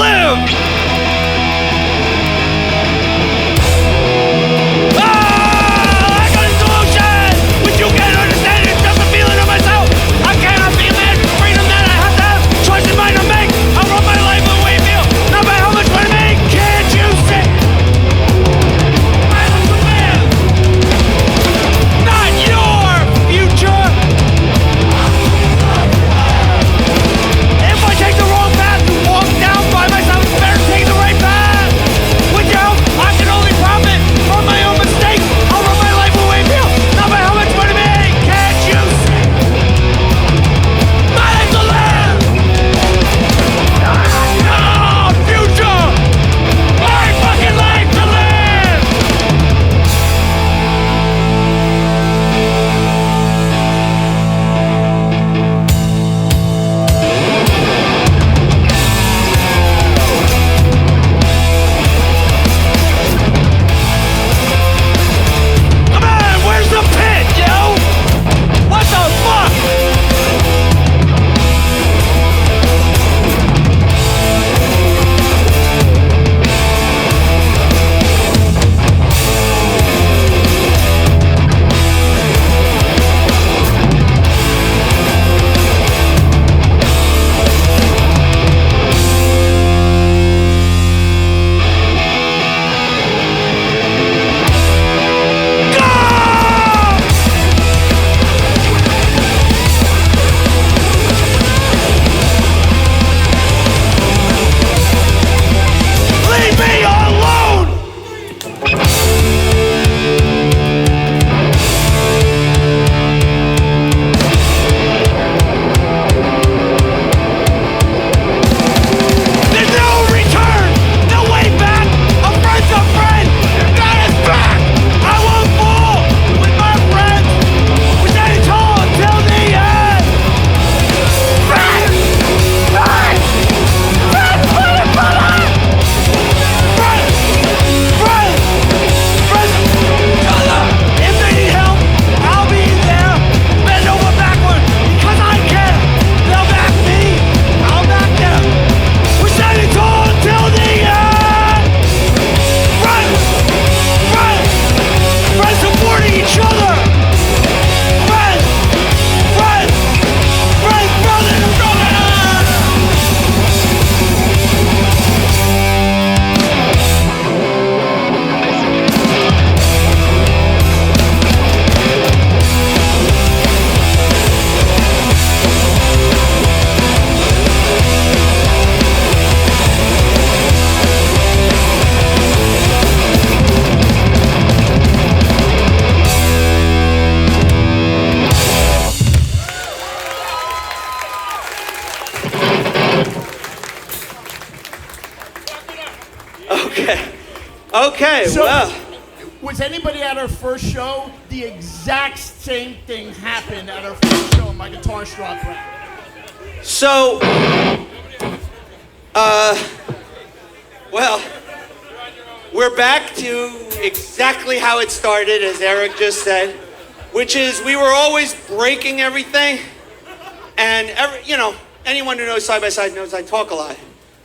live! Okay, so, well. Was anybody at our first show? The exact same thing happened at our first show in my guitar strap rack. So, well, we're back to exactly how it started, as Eric just said, which is we were always breaking everything. And, anyone who knows Side by Side knows I talk a lot.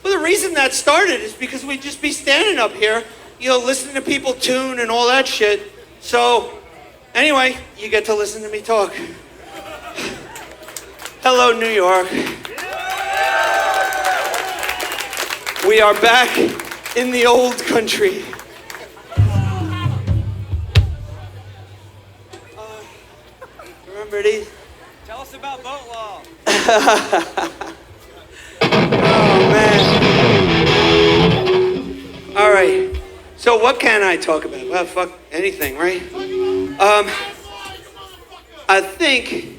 But the reason that started is because we'd just be standing up here, listening to people tune and all that shit. So, anyway, you get to listen to me talk. Hello, New York. We are back in the old country. Remember these? Tell us about boat law. Oh, man. All right. So what can I talk about? Well, fuck anything, right? I think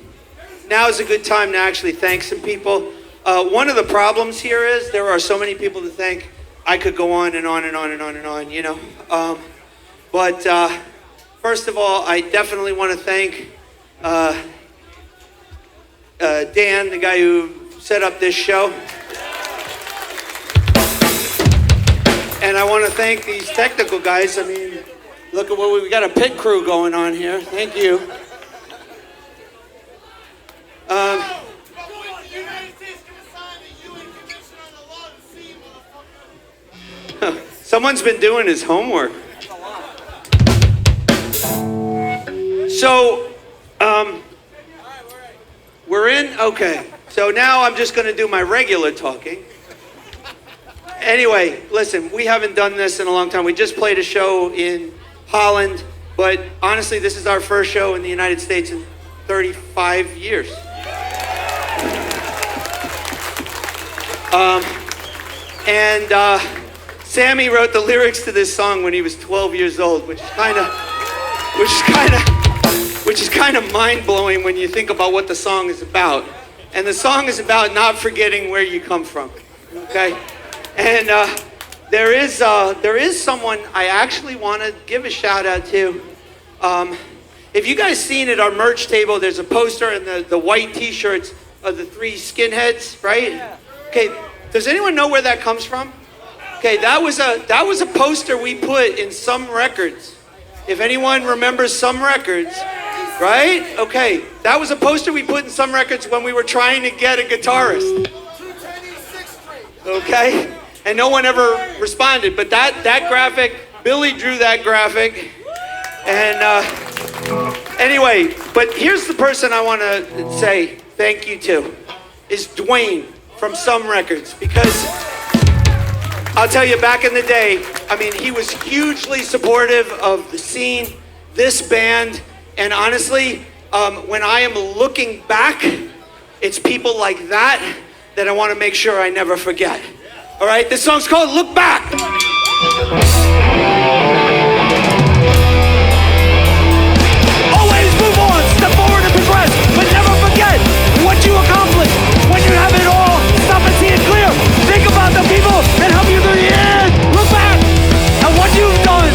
now is a good time to actually thank some people. One of the problems here is there are so many people to thank. I could go on and on and on and on and on, But first of all, I definitely want to thank Dan, the guy who set up this show. And I want to thank these technical guys. I mean, look at what we got a pit crew going on here. Thank you. Someone's been doing his homework. So, we're in? Okay. So now I'm just going to do my regular talking. Anyway, listen, we haven't done this in a long time. We just played a show in Holland, but honestly, this is our first show in the United States in 35 years. Sammy wrote the lyrics to this song when he was 12 years old, which is kind of mind-blowing when you think about what the song is about. And the song is about not forgetting where you come from, okay? And there is someone I actually want to give a shout out to. If you guys seen at our merch table, there's a poster and the white t-shirts of the three skinheads, right? Okay, does anyone know where that comes from? Okay, that was a poster we put in Some Records. If anyone remembers Some Records, right? Okay, that was a poster we put in Some Records when we were trying to get a guitarist. Okay, and no one ever responded. But that graphic, Billy drew that graphic, and anyway. But here's the person I want to say thank you to, is Dwayne from Some Records, because I'll tell you, back in the day, I mean, he was hugely supportive of the scene, this band, and honestly, when I am looking back, it's people like that I want to make sure I never forget. All right, this song's called Look Back. Always move on, step forward and progress, but never forget what you accomplished. When you have it all, stop and see it clear. Think about the people that help you through the end. Look back at what you've done.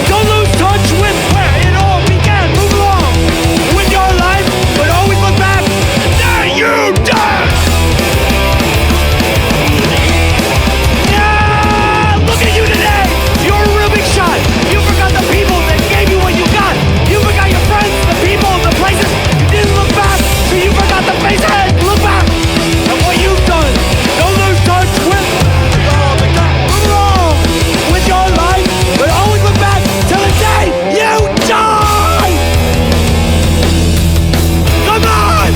Don't lose touch with where it all began. Move along with your life, but always look back. There you done. Yeah, look at you today. You're a real big shot. You forgot the people that gave you what you got. You forgot your friends, the people, the places. You didn't look back, so you forgot the faces. Look back at what you've done. Don't lose touch with move along with your life, but always look back till the day you die. Come on!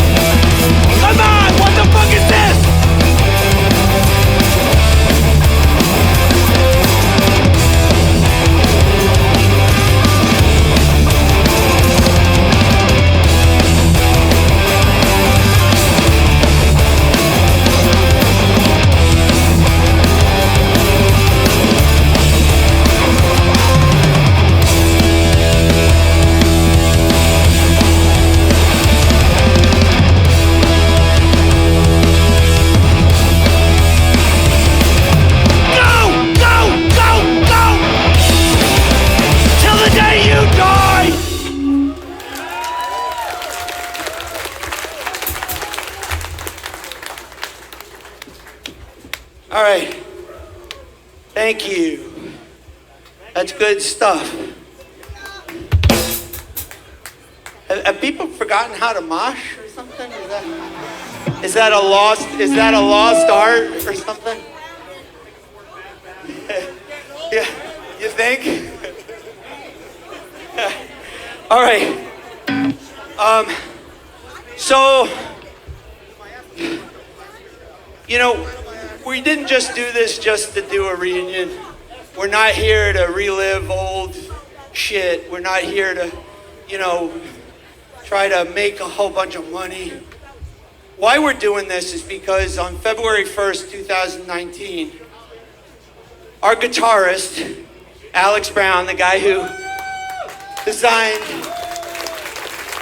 Come on! What the fuck is this? All right, thank you. That's good stuff. Have people forgotten how to mosh or something? Is that a lost art or something? Yeah, you think? All right. So, you know, we didn't just do this just to do a reunion. We're not here to relive old shit. We're not here to, you know, try to make a whole bunch of money. Why we're doing this is because on February 1st, 2019, our guitarist, Alex Brown, the guy who designed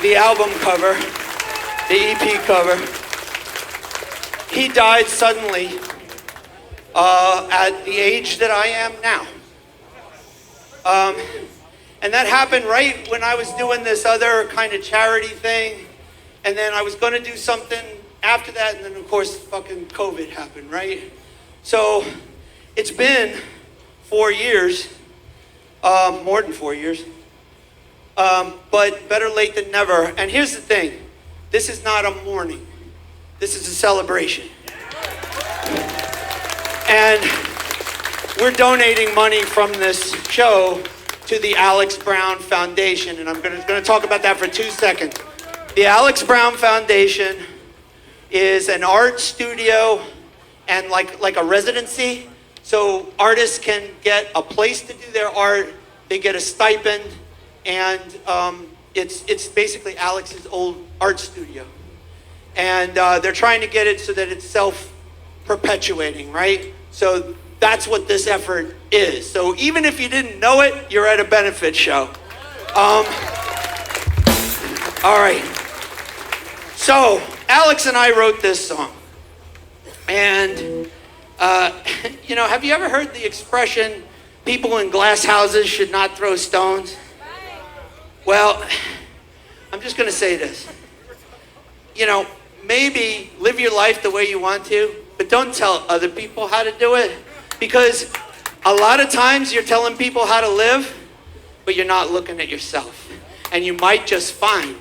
the album cover, the EP cover, he died suddenly at the age that I am now. And that happened right when I was doing this other kind of charity thing. And then I was going to do something after that. And then, of course, fucking COVID happened, right? So it's been 4 years, more than 4 years. But better late than never. And here's the thing. This is not a mourning. This is a celebration. And we're donating money from this show to the Alex Brown Foundation, and I'm going to talk about that for 2 seconds. The Alex Brown Foundation is an art studio and like a residency, so artists can get a place to do their art. They get a stipend, and it's basically Alex's old art studio, and they're trying to get it so that it's self-perpetuating, right? So that's what this effort is. So even if you didn't know it, you're at a benefit show. All right. So Alex and I wrote this song. And, have you ever heard the expression, people in glass houses should not throw stones? Well, I'm just going to say this. Maybe live your life the way you want to, but don't tell other people how to do it. Because a lot of times you're telling people how to live, but you're not looking at yourself. And you might just find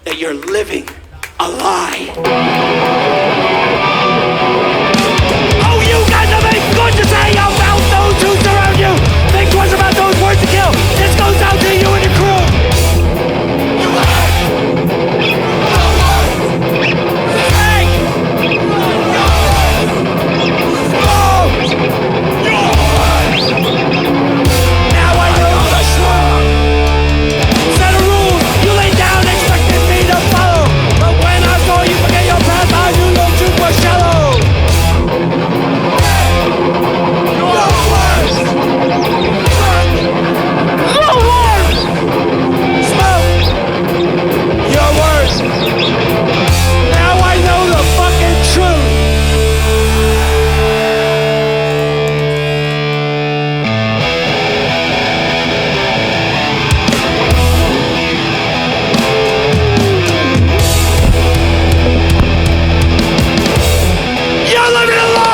that you're living a lie. Oh, you got nothing good to say about those who surround you. Think twice about those words to kill. This goes out to you and your crew. You now I know the strong. Set of rules you laid down, expecting me to follow. But when I saw you forget your past, I knew your truth was shallow. Your worst. Your worst. Smoke. Your worst. Now I know the fucking truth. You're living a lie!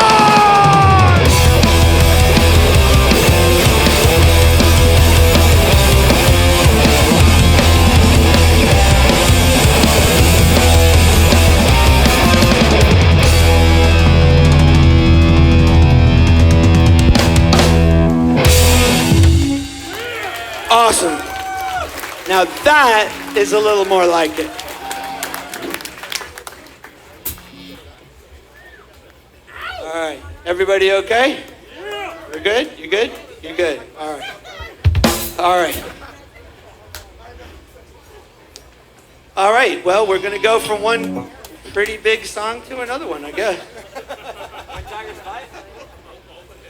Awesome. Now that is a little more like it. All right. Everybody okay? We're good? You good? You good? All right. All right. All right. Well, we're going to go from one pretty big song to another one, I guess.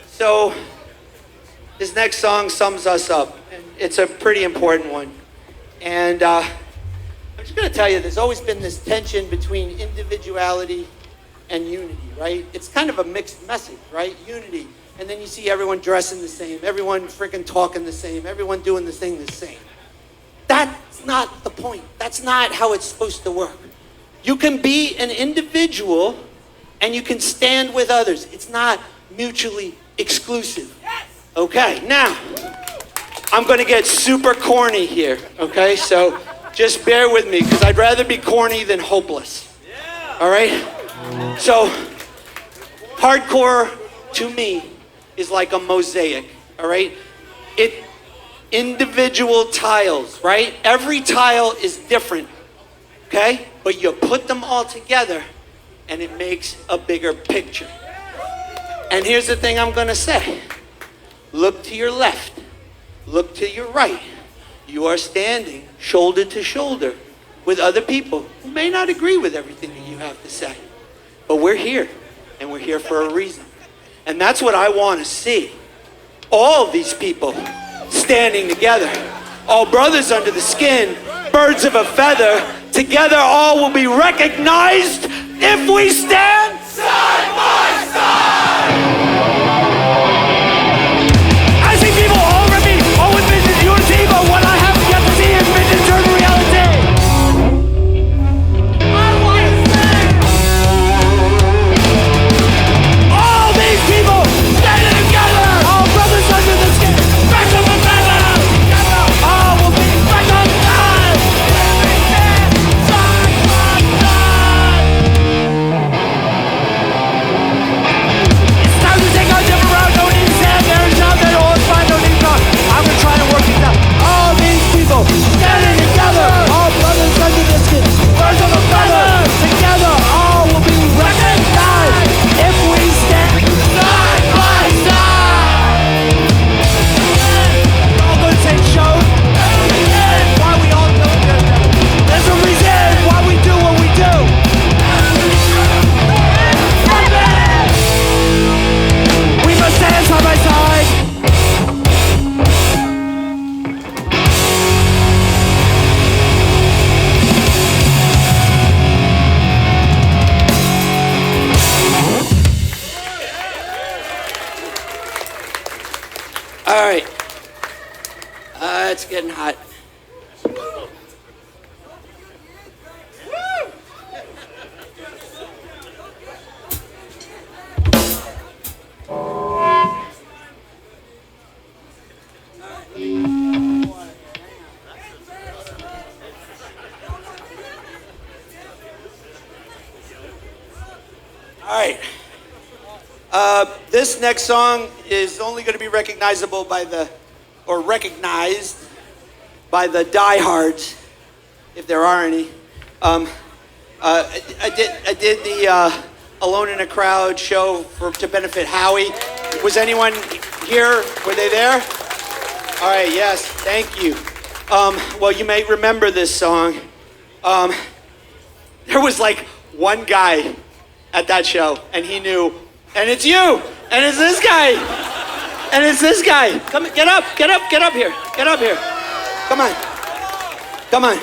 So this next song sums us up. And it's a pretty important one. And I'm just going to tell you, there's always been this tension between individuality and unity, right? It's kind of a mixed message, right? Unity. And then you see everyone dressing the same, everyone freaking talking the same, everyone doing the thing the same. That's not the point. That's not how it's supposed to work. You can be an individual and you can stand with others. It's not mutually exclusive. Okay, now, I'm going to get super corny here, okay? So just bear with me, because I'd rather be corny than hopeless. All right? So hardcore, to me, is like a mosaic, all right? Individual tiles, right? Every tile is different, okay? But you put them all together, and it makes a bigger picture. And here's the thing I'm going to say. Look to your left. Look to your right. You are standing shoulder to shoulder with other people who may not agree with everything that you have to say. But we're here, and we're here for a reason. And that's what I want to see. All of these people standing together. All brothers under the skin, birds of a feather. Together all will be recognized if we stand side by side. I see people all around me, all with vision unity, but what I have yet to see is vision turn to reality. I want to sing. All these people standing together, all brothers under the skin, birds of a feather. All will be recognized if we stand side by side. All right. It's getting hot. All right. This next song is only going to be recognized by the diehards, if there are any. I did the Alone in a Crowd show to benefit Howie. Was anyone here? Were they there? All right. Yes. Thank you. Well, you may remember this song. There was like one guy at that show, and he knew, and it's you, and it's this guy, and it's this guy. Come, get up here, Come on.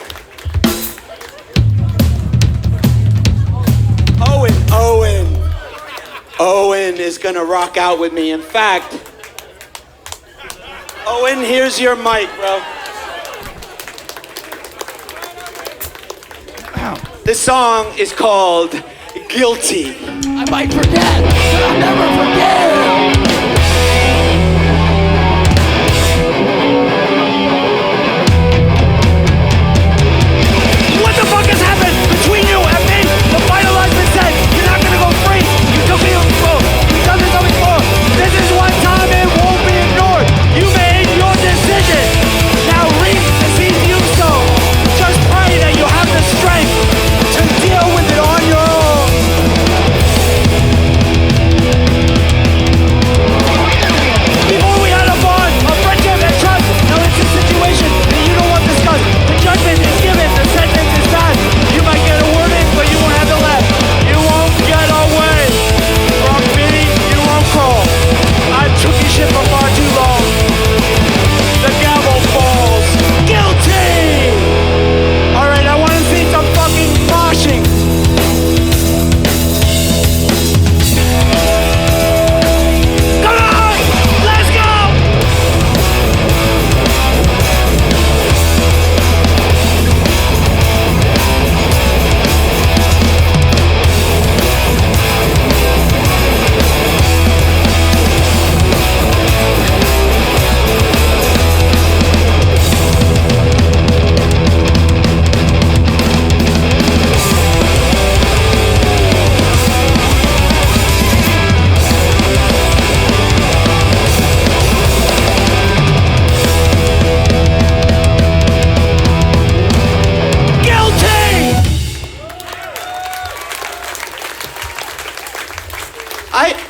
Owen is gonna rock out with me. In fact, Owen, here's your mic, bro. This song is called Guilty. I might forget, but I'll never forget. What the fuck has happened between you and me? The final has been said. You're not gonna go free. You took me before. You've done this always before. This is one time it won't be ignored. You made your decision. Now reap the seeds you sow. Just pray that you have the strength to deal with it on your own. Before we had a bond, a friendship and trust. Now it's a situation that you don't want discussed. The judgment is given, the sentence is passed. You might get a warning, but you won't have the left. You won't get away from me, you won't crawl. I took your shit for far too long. The gavel falls. Guilty! Alright, I want to see some fucking moshing. Come on! Let's go!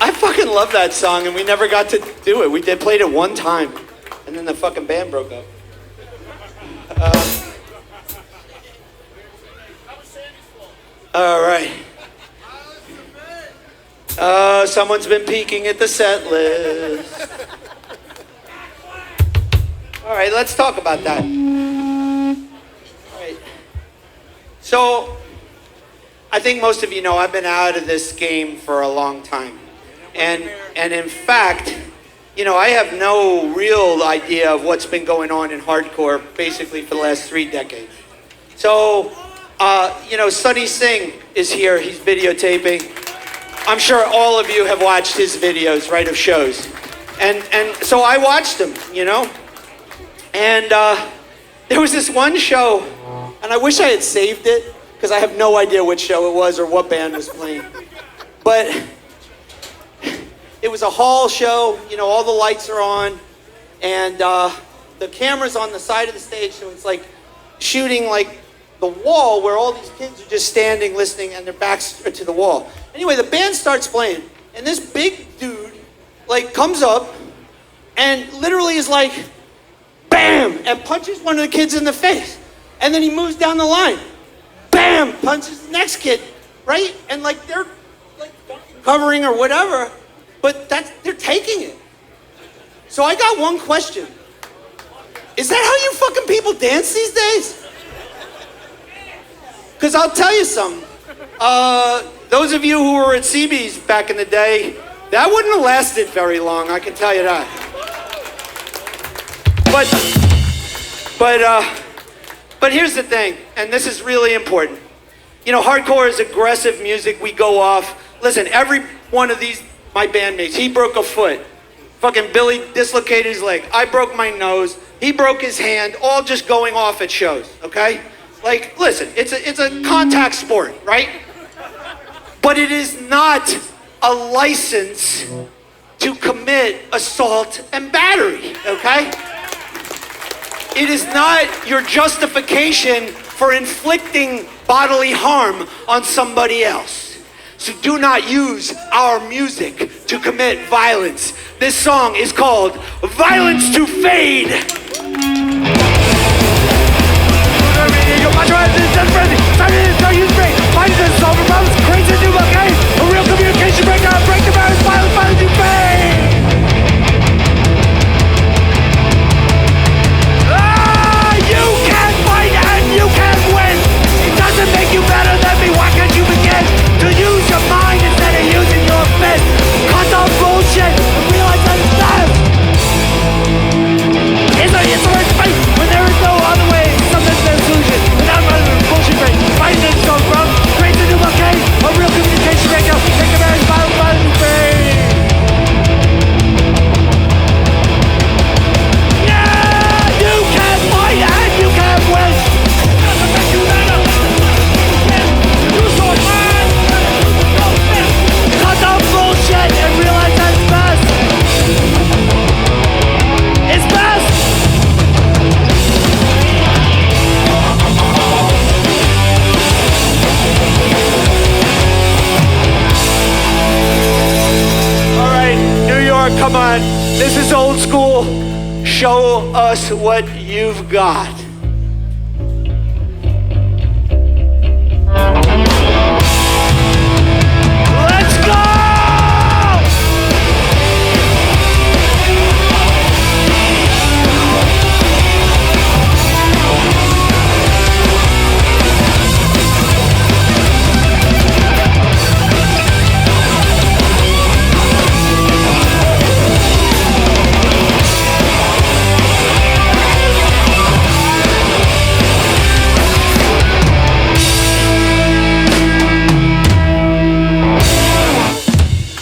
I fucking love that song, and we never got to do it. We played it one time, and then the fucking band broke up. All right. Someone's been peeking at the set list. All right, let's talk about that. All right. So, I think most of you know I've been out of this game for a long time. And in fact, you know, I have no real idea of what's been going on in hardcore basically for the last 3 decades. So, you know, Sonny Singh is here, he's videotaping. I'm sure all of you have watched his videos, right, of shows. And so I watched them, you know? And there was this one show, and I wish I had saved it, because I have no idea which show it was or what band was playing. But it was a hall show, you know, all the lights are on, and the camera's on the side of the stage, so it's like shooting like the wall where all these kids are just standing listening and their backs are to the wall. Anyway, the band starts playing, and this big dude like comes up and literally is like, bam, and punches one of the kids in the face. And then he moves down the line. Bam, punches the next kid, right? And like they're like covering or whatever, but they're taking it. So I got one question. Is that how you fucking people dance these days? Because I'll tell you something. Those of you who were at CB's back in the day, that wouldn't have lasted very long, I can tell you that. But here's the thing, and this is really important. You know, hardcore is aggressive music. We go off. Listen, every one of these, my bandmates, he broke a foot. Fucking Billy dislocated his leg. I broke my nose. He broke his hand, all just going off at shows, okay? Like, listen, it's a contact sport, right? But it is not a license to commit assault and battery, okay? It is not your justification for inflicting bodily harm on somebody else. So do not use our music to commit violence. This song is called Violence to Fade. A real communication breakdown, break the barriers, violence to fade. You can't fight and you can't win. It doesn't make you better than me. Why can't you begin to use your mind instead of using your fist? Cut the bullshit and realize that it's best. It's a right fight when there is no other way. Something's the solution. Without bullshit break. Fighting this song from creates a new blockade. A real communication breakdown. Take a marriage, violence to fade. Come on, this is old school. Show us what you've got. Let's go!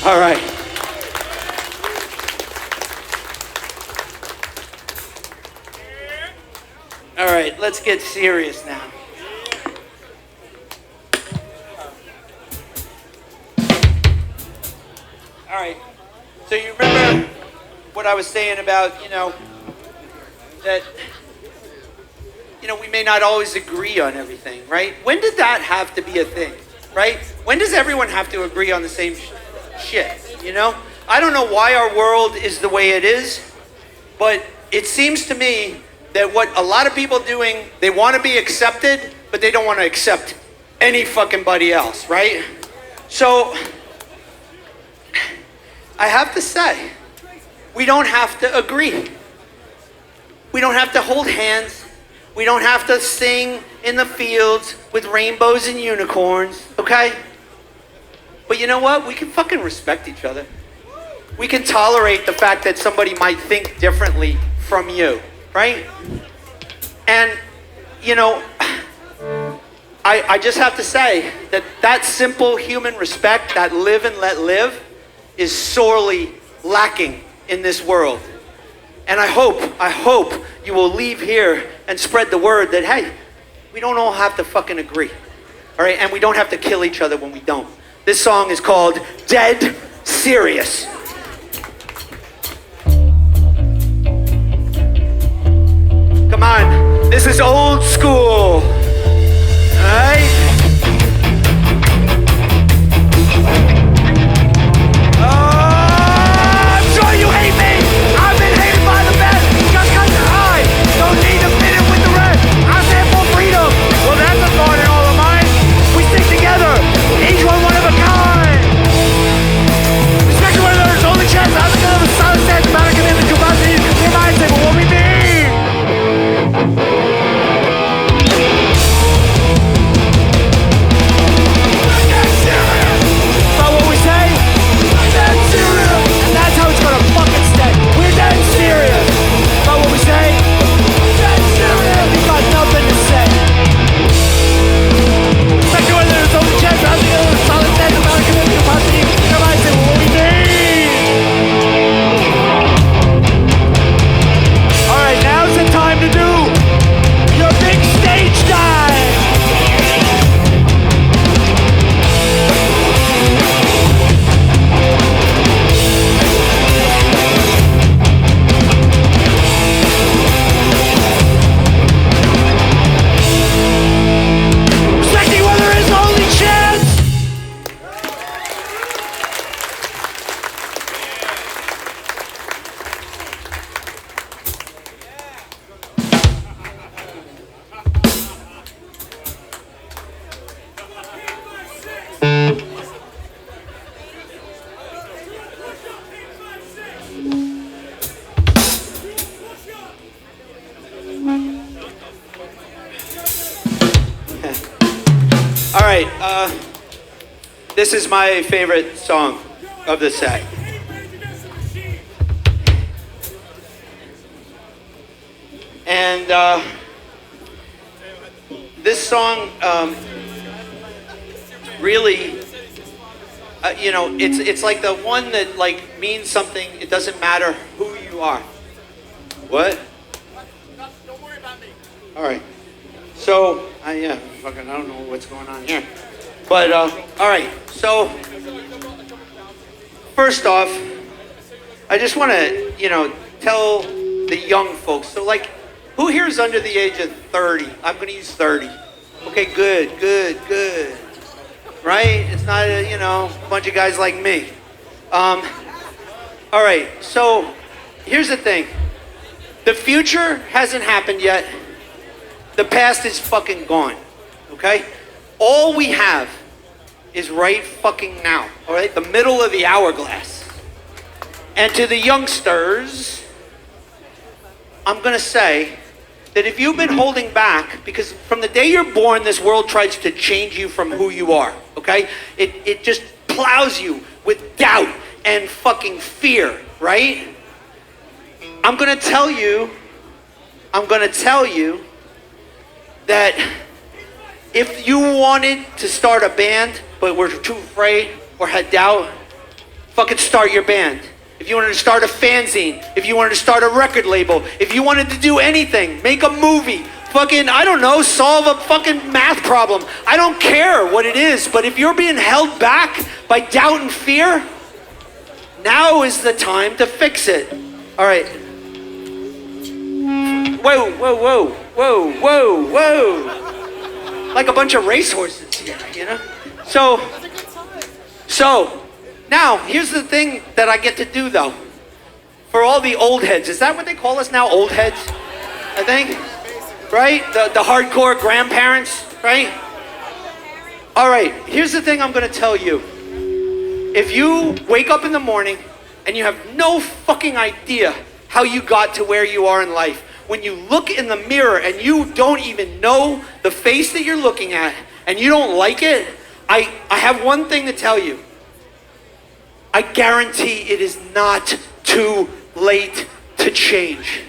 All right. All right, let's get serious now. All right. So you remember what I was saying about, that, we may not always agree on everything, right? When did that have to be a thing, right? When does everyone have to agree on the same shit, I don't know why our world is the way it is, but it seems to me that what a lot of people doing, they want to be accepted, but they don't want to accept any fucking buddy else, right? So, I have to say, we don't have to agree. We don't have to hold hands. We don't have to sing in the fields with rainbows and unicorns, okay? But you know what? We can fucking respect each other. We can tolerate the fact that somebody might think differently from you, right? And, I just have to say that simple human respect, that live and let live, is sorely lacking in this world. And I hope you will leave here and spread the word that, hey, we don't all have to fucking agree, all right? And we don't have to kill each other when we don't. This song is called Dead Serious. Come on, this is old school, all right? I'm sure you hate me. I've been hated by the best just 'cause you're high. Don't need to fit in with the rest. I stand for freedom. Well, that's a thought in all of mine. We stick together, each one of a kind. Respect one another's only chance. I'm the kind of a solid stance about a commitment to both of you. Your mindset will what we mean. right. This is my favorite song of the set. And this song really, you know, it's like the one that like means something. It doesn't matter who you are. What? Don't worry about me. All right. So, yeah, fucking, I don't know what's going on here. But, all right. So, first off, I just want to, you know, tell the young folks. So, like, who here is under the age of 30? I'm going to use 30. Okay, good. Right? It's not, you know, a bunch of guys like me. All right. So, here's the thing. The future hasn't happened yet. The past is fucking gone, okay? All we have is right fucking now, all right? The middle of the hourglass. And to the youngsters, I'm gonna say that if you've been holding back, because from the day you're born, this world tries to change you from who you are, okay? It just plows you with doubt and fucking fear, right? I'm gonna tell you that if you wanted to start a band but were too afraid or had doubt, fucking start your band. If you wanted to start a fanzine, if you wanted to start a record label, if you wanted to do anything, make a movie, fucking, I don't know, solve a fucking math problem. I don't care what it is, but if you're being held back by doubt and fear, now is the time to fix it. All right. Whoa. Like a bunch of racehorses here, you know? So now, here's the thing that I get to do though. For all the old heads, is that what they call us now, old heads? I think, right? The hardcore grandparents, right? All right, here's the thing I'm gonna tell you. If you wake up in the morning and you have no fucking idea how you got to where you are in life, when you look in the mirror and you don't even know the face that you're looking at and you don't like it, I have one thing to tell you. I guarantee it is not too late to change.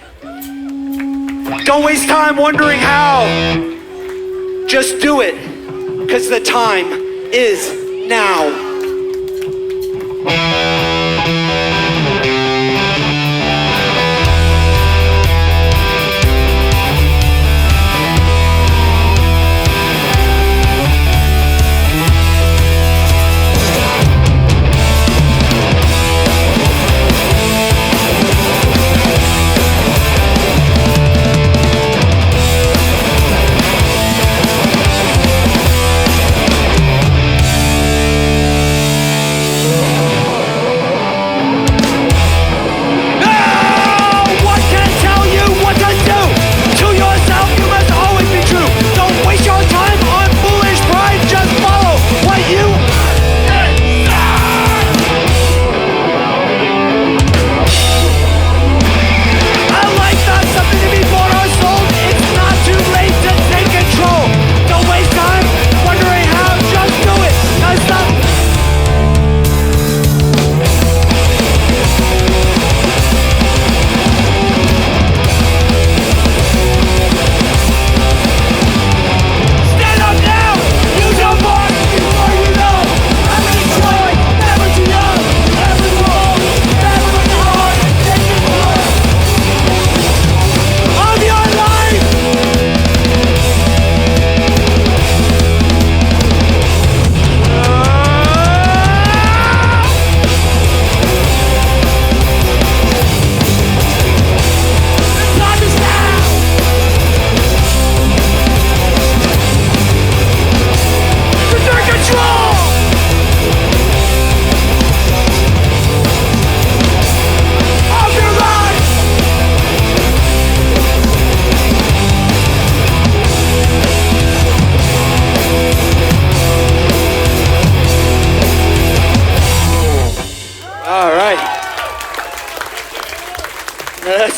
Don't waste time wondering how. Just do it, because the time is now.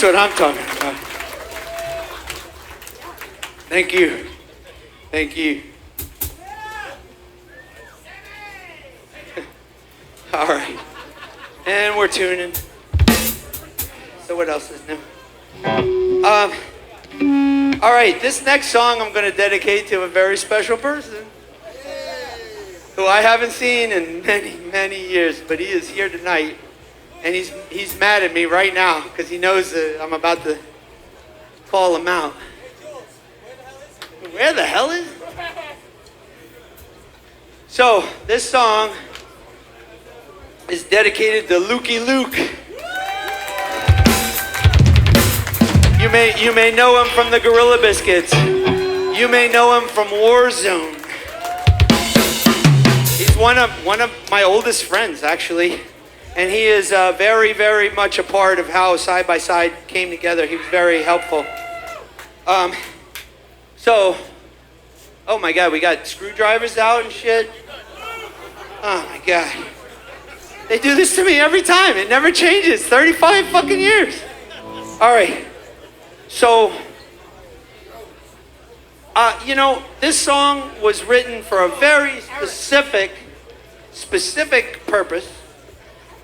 That's what I'm talking about. Thank you. All right. And we're tuning. So what else is new? All right, this next song I'm going to dedicate to a very special person who I haven't seen in many, many years, but he is here tonight. And he's mad at me right now because he knows that I'm about to call him out. Where the hell is he? So, this song is dedicated to Lukey Luke. You may know him from the Gorilla Biscuits. You may know him from Warzone. He's one of my oldest friends, actually. And he is very, very much a part of how Side by Side came together. He was very helpful. Oh my God, we got screwdrivers out and shit. Oh my God. They do this to me every time. It never changes. 35 fucking years. All right. So, this song was written for a very specific purpose.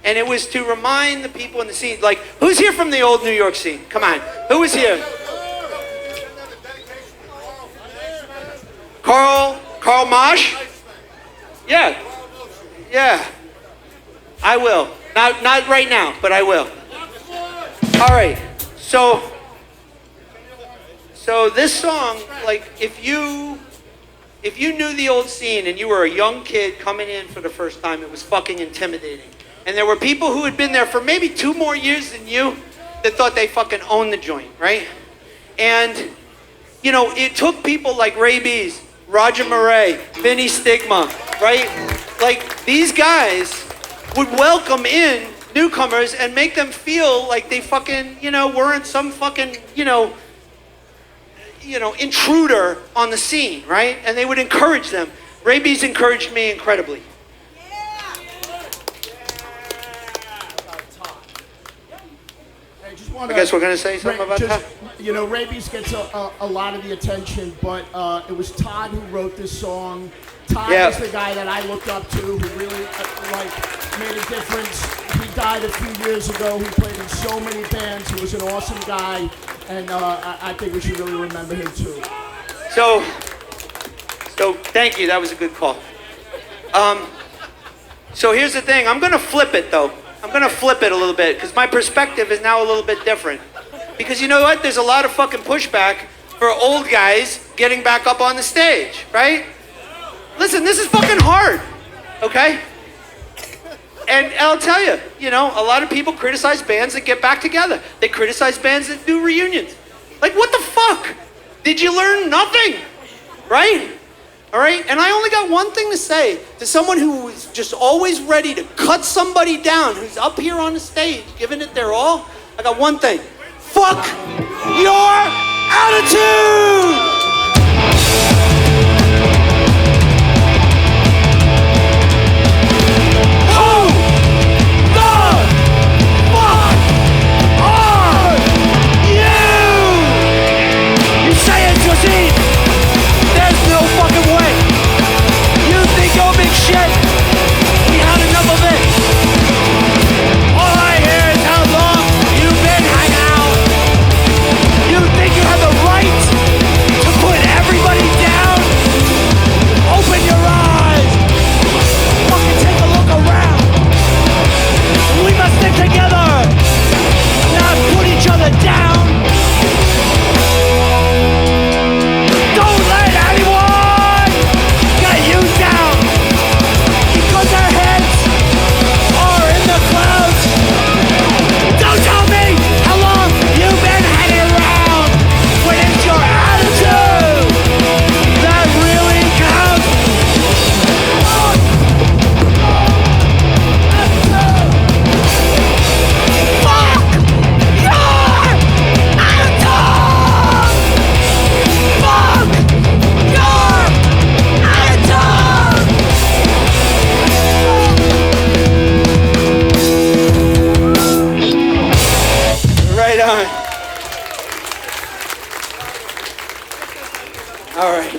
And it was to remind the people in the scene, like, who's here from the old New York scene? Come on. Who was here? Carl Mosh? Yeah. Yeah. I will. Not right now, but I will. All right. So this song, like, if you knew the old scene and you were a young kid coming in for the first time, it was fucking intimidating. And there were people who had been there for maybe 2 more years than you that thought they fucking owned the joint, right? And, it took people like Ray B's, Roger Murray, Vinny Stigma, right? Like, these guys would welcome in newcomers and make them feel like they fucking, weren't some fucking, intruder on the scene, right? And they would encourage them. Ray B's encouraged me incredibly. I guess we're going to say something about that. Rabies gets a lot of the attention, but it was Todd who wrote this song. Todd is the guy that I looked up to, who really made a difference. He died a few years ago. He played in so many bands. He was an awesome guy, and I think we should really remember him too. So thank you. That was a good call. So here's the thing. I'm going to flip it, though. I'm going to flip it a little bit because my perspective is now a little bit different. Because you know what? There's a lot of fucking pushback for old guys getting back up on the stage, right? Listen, this is fucking hard, okay? And I'll tell you, a lot of people criticize bands that get back together. They criticize bands that do reunions. Like, what the fuck? Did you learn nothing? Right? All right? And I only got one thing to say to someone who is just always ready to cut somebody down, who's up here on the stage, giving it their all. I got one thing. Fuck your attitude! There's no fucking way. You think you're big shit? We had enough of it. All I hear is how long you've been hanging out. You think you have the right to put everybody down? Open your eyes. Fucking take a look around. We must stick together, not put each other down. Don't let anyone get you down, because our heads are in the clouds. Don't tell me how long you've been hanging around, when it's your attitude that really counts. Fuck your attitude! Fuck your attitude! Right on. All right.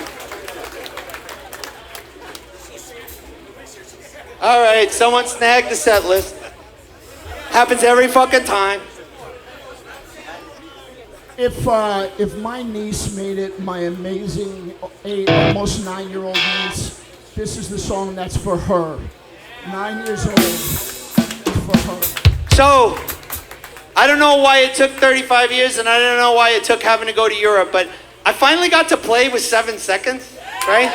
All right, someone snagged the set list. Happens every fucking time. If my niece made it, my amazing almost 9-year-old niece, this is the song that's for her. 9 years old, it's for her. So, I don't know why it took 35 years, and I don't know why it took having to go to Europe, but I finally got to play with 7 seconds, right?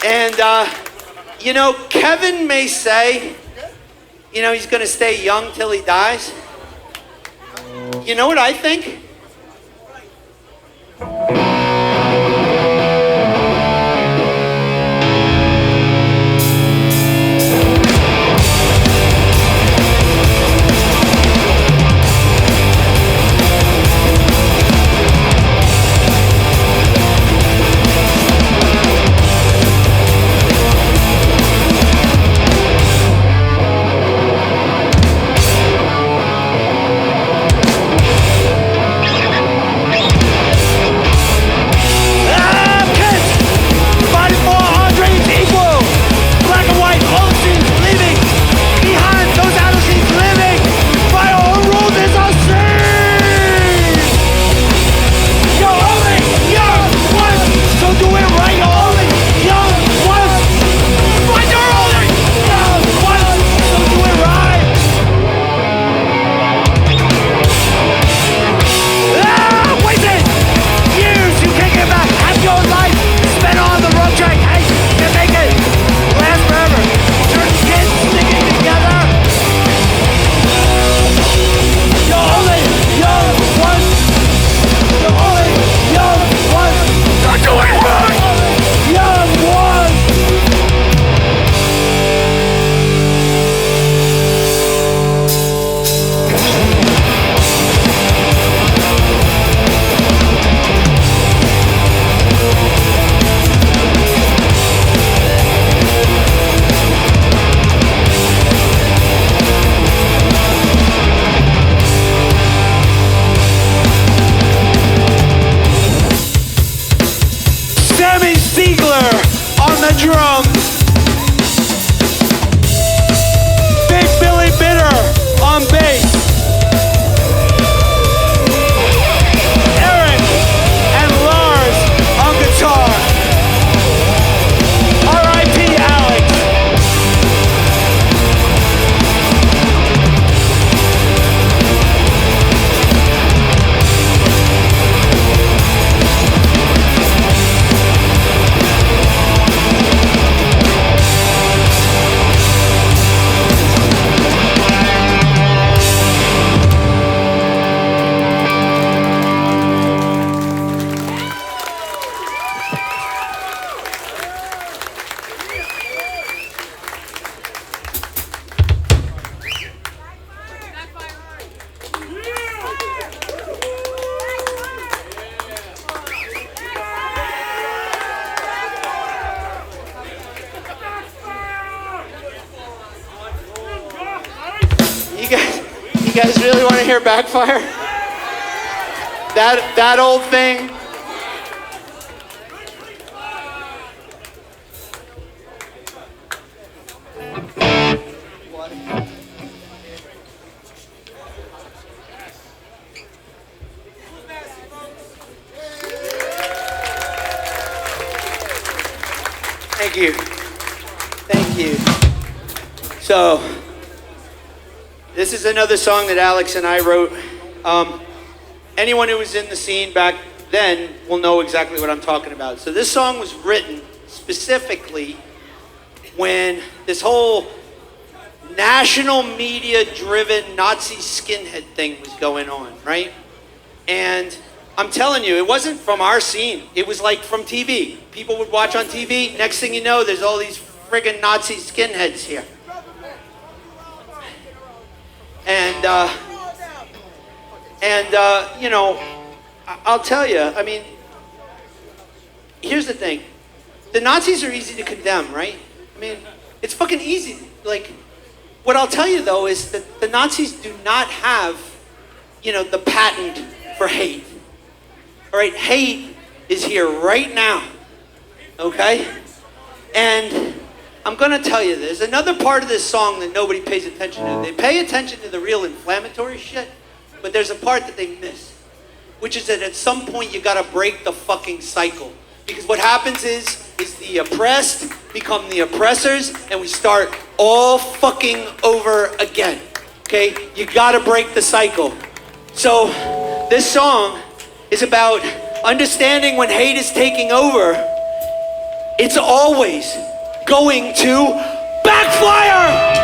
And, you know, Kevin may say, you know, he's going to stay young till he dies. You know what I think? You guys really want to hear Backfire? That old thing? Thank you. Thank you. So, this is another song that Alex and I wrote. Anyone who was in the scene back then will know exactly what I'm talking about. So this song was written specifically when this whole national media-driven Nazi skinhead thing was going on, right? And I'm telling you, it wasn't from our scene. It was like from TV. People would watch on TV. Next thing you know, there's all these friggin' Nazi skinheads here. And you know, I'll tell you, I mean, here's the thing. The Nazis are easy to condemn, right? I mean, it's fucking easy. Like, what I'll tell you, though, is that the Nazis do not have, you know, the patent for hate. All right, hate is here right now, okay? And I'm gonna tell you, there's another part of this song that nobody pays attention to. They pay attention to the real inflammatory shit, but there's a part that they miss, which is that at some point you gotta break the fucking cycle. Because what happens is the oppressed become the oppressors, and we start all fucking over again. Okay? You gotta break the cycle. So this song is about understanding when hate is taking over, it's always going to backfire!